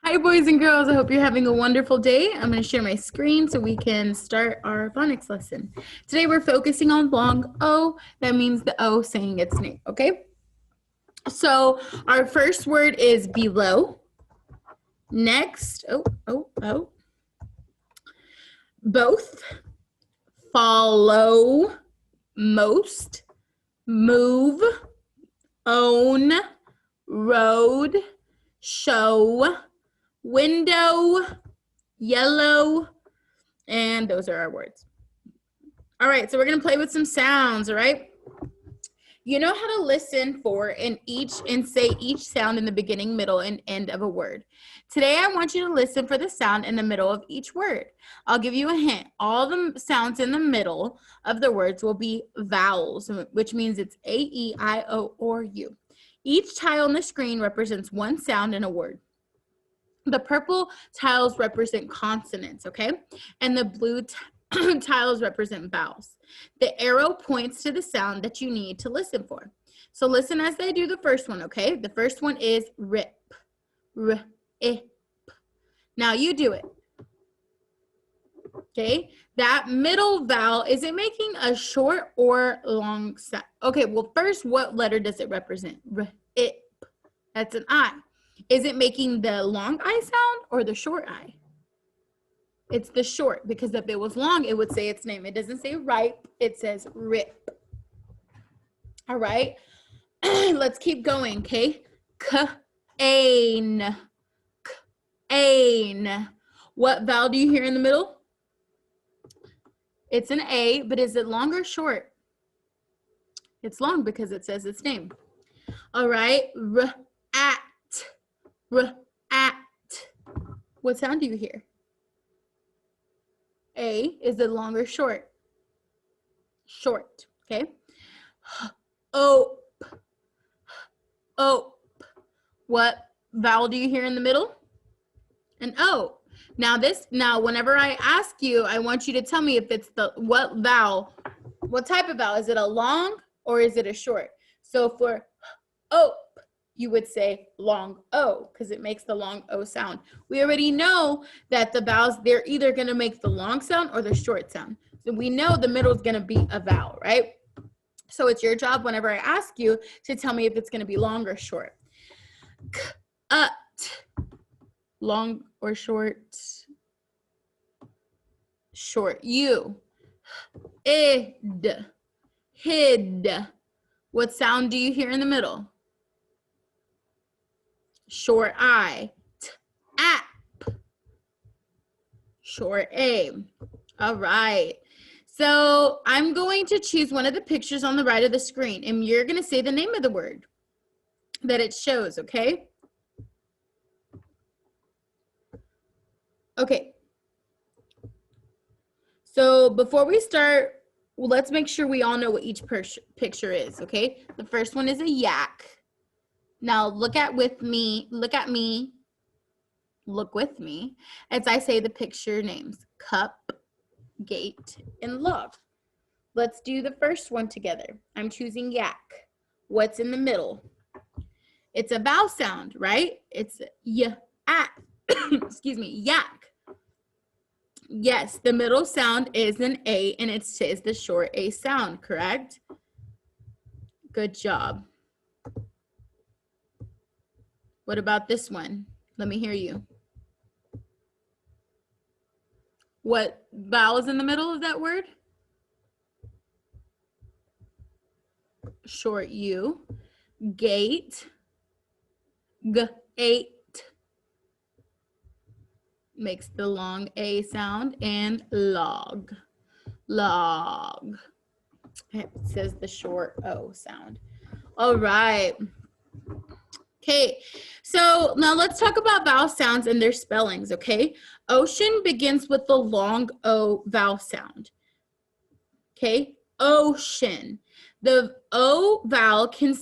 Hi, boys and girls. I hope you're having a wonderful day. I'm going to share my screen so we can start our phonics lesson. Today, we're focusing on long O. That means the O saying its name, okay? So, our first word is below. Next, both, follow, most, move, own, road, show, window, yellow, and those are our words. All right, so we're going to play with some sounds, all right? You know how to listen for and say each sound in the beginning, middle, and end of a word. Today, I want you to listen for the sound in the middle of each word. I'll give you a hint. All the sounds in the middle of the words will be vowels, which means it's A, E, I, O, or U. Each tile on the screen represents one sound in a word. The purple tiles represent consonants, okay? And the blue tiles represent vowels. The arrow points to the sound that you need to listen for. So listen as I do the first one, okay? The first one is rip. R-I-P. Now you do it. Okay? That middle vowel, is it making a short or long sound? Okay, well, first, what letter does it represent? R-I-P. That's an I. Is it making the long I sound or the short I? It's the short, because if it was long, it would say its name. It doesn't say ripe, it says rip. All right, let's keep going, okay? K-ain. K-ain. What vowel do you hear in the middle? It's an A, but is it long or short? It's long because it says its name. All right, R-at. R-at. What sound do you hear? A, is it long or short? Short, okay? Ope. Ope. What vowel do you hear in the middle? An O. Now whenever I ask you, I want you to tell me if it's what type of vowel? Is it a long or is it a short? So for ope, you would say long O, because it makes the long O sound. We already know that the vowels, they're either going to make the long sound or the short sound. So we know the middle is going to be a vowel, right? So it's your job whenever I ask you to tell me if it's going to be long or short. K-ut. Long or short? Short. You. Id. Hid. What sound do you hear in the middle? Short I. T-ap. Short A. All right. So I'm going to choose one of the pictures on the right of the screen, and you're going to say the name of the word that it shows, okay? Okay. So before we start, let's make sure we all know what each picture is, okay? The first one is a yak. Now look with me as I say the picture names: cup, gate, and log. Let's do the first one together. I'm choosing yak. What's in the middle? It's a vowel sound, right? It's y-at. Excuse me, yak. Yes, the middle sound is an A, and it says the short A sound, correct? Good job. What about this one? Let me hear you. What vowel is in the middle of that word? Short U. Gate. G-8. Makes the long A sound. And log. Log. It says the short O sound. All right. Okay, so now let's talk about vowel sounds and their spellings, okay? Ocean begins with the long O vowel sound. Okay, ocean. The O vowel can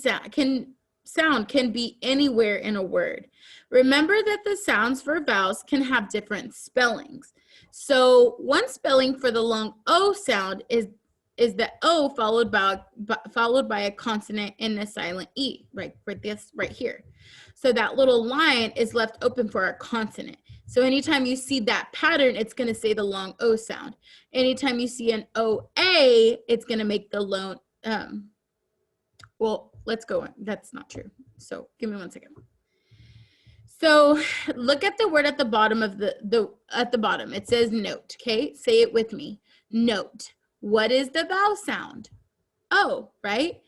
be anywhere in a word. Remember that the sounds for vowels can have different spellings. So one spelling for the long O sound is the O followed by a consonant and a silent E, right here. So that little line is left open for our consonant. So anytime you see that pattern, it's going to say the long O sound. Anytime you see an OA, it's going to make the long, well, let's go on. That's not true. So give me 1 second. So look at the word at the bottom of at the bottom. It says note, okay? Say it with me. Note. What is the vowel sound? O, right?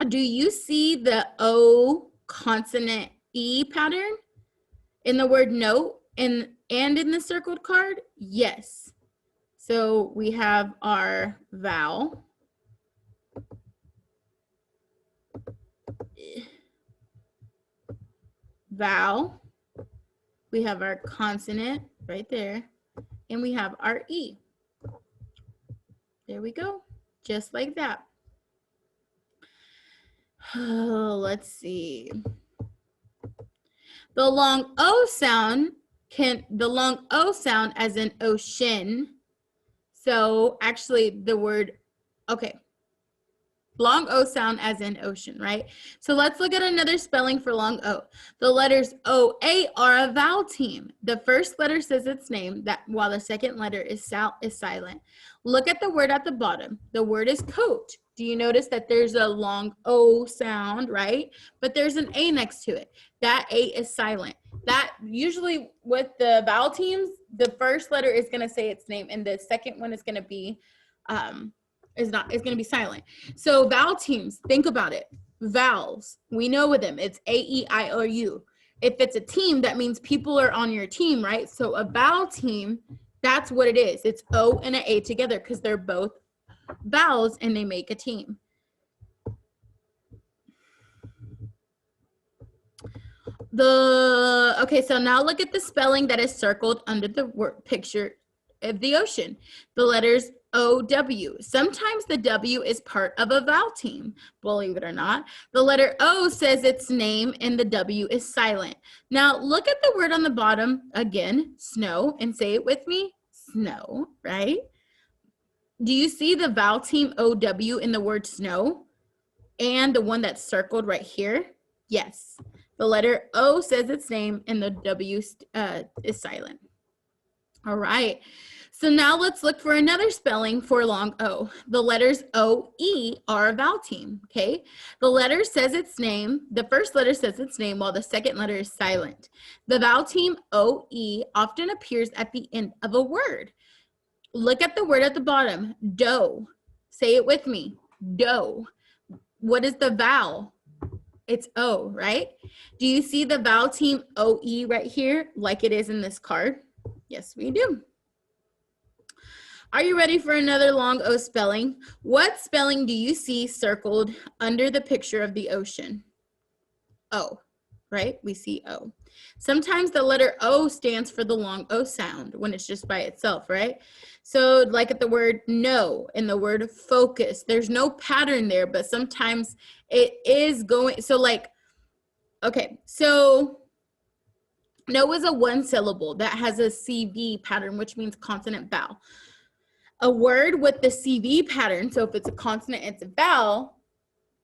Do you see the O consonant E pattern in the word note and in the circled card? Yes. So we have our vowel. Vowel. We have our consonant right there. And we have our E. There we go. Just like that. Oh, let's see. The long O sound as in ocean. So actually the word, okay. Long O sound as in ocean, right? So let's look at another spelling for long O. The letters OA are a vowel team. The first letter says its name, while the second letter is silent. Look at the word at the bottom. The word is coat. Do you notice that there's a long O sound, right? But there's an A next to it. That A is silent. That usually with the vowel teams, the first letter is going to say its name and the second one is going to be is going to be silent. So vowel teams, think about it. Vowels, we know with them, it's A-E-I-O-U. If it's a team, that means people are on your team, right? So a vowel team, that's what it is. It's O and an A together because they're both vowels and they make a team. Okay, so now look at the spelling that is circled under the word picture of the ocean. The letters O-W. Sometimes the W is part of a vowel team, believe it or not. The letter O says its name and the W is silent. Now look at the word on the bottom again, snow, and say it with me, snow, right? Do you see the vowel team O-W in the word snow and the one that's circled right here? Yes. The letter O says its name and the W is silent. All right. So now let's look for another spelling for long O. The letters O-E are a vowel team, okay? The letter says its name, the first letter says its name while the second letter is silent. The vowel team O-E often appears at the end of a word. Look at the word at the bottom, dough. Say it with me, dough. What is the vowel? It's O, right? Do you see the vowel team O-E right here like it is in this card? Yes, we do. Are you ready for another long O spelling? What spelling do you see circled under the picture of the ocean? O, right? We see O. Sometimes the letter O stands for the long O sound when it's just by itself, right? So like at the word no and the word focus, there's no pattern there, but sometimes it is going, so like, okay, so no is a one syllable that has a CV pattern, which means consonant vowel. A word with the CV pattern, so if it's a consonant, it's a vowel,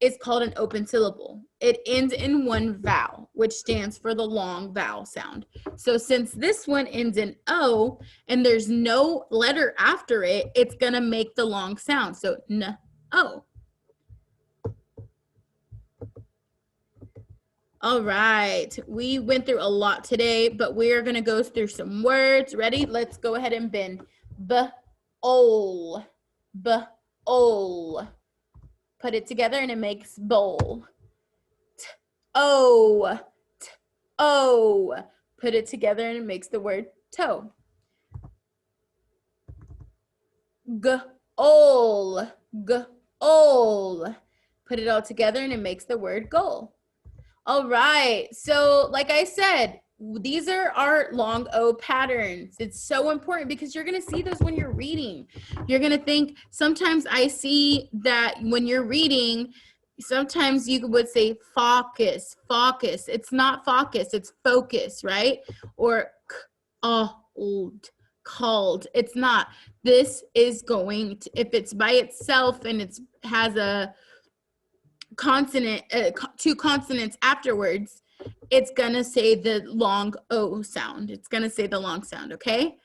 is called an open syllable. It ends in one vowel, which stands for the long vowel sound. So since this one ends in O and there's no letter after it, it's gonna make the long sound. So N-O. All right, we went through a lot today, but we are gonna go through some words. Ready? Let's go ahead and bend. B-ol, B-ol. Put it together and it makes bowl. T-o, T-o. Put it together and it makes the word toe. G-ol, G-ol. Put it all together and it makes the word goal. All right, so like I said, these are our long O patterns. It's so important because you're going to see those when you're reading. You're going to think, sometimes I see that when you're reading, sometimes you would say focus, focus. It's not focus, it's focus, right? Or called. It's not. This is going to, if it's by itself and it has a consonant, two consonants afterwards, it's gonna say the long O sound. It's gonna say the long sound, okay?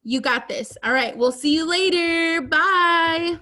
You got this. All right, we'll see you later. Bye.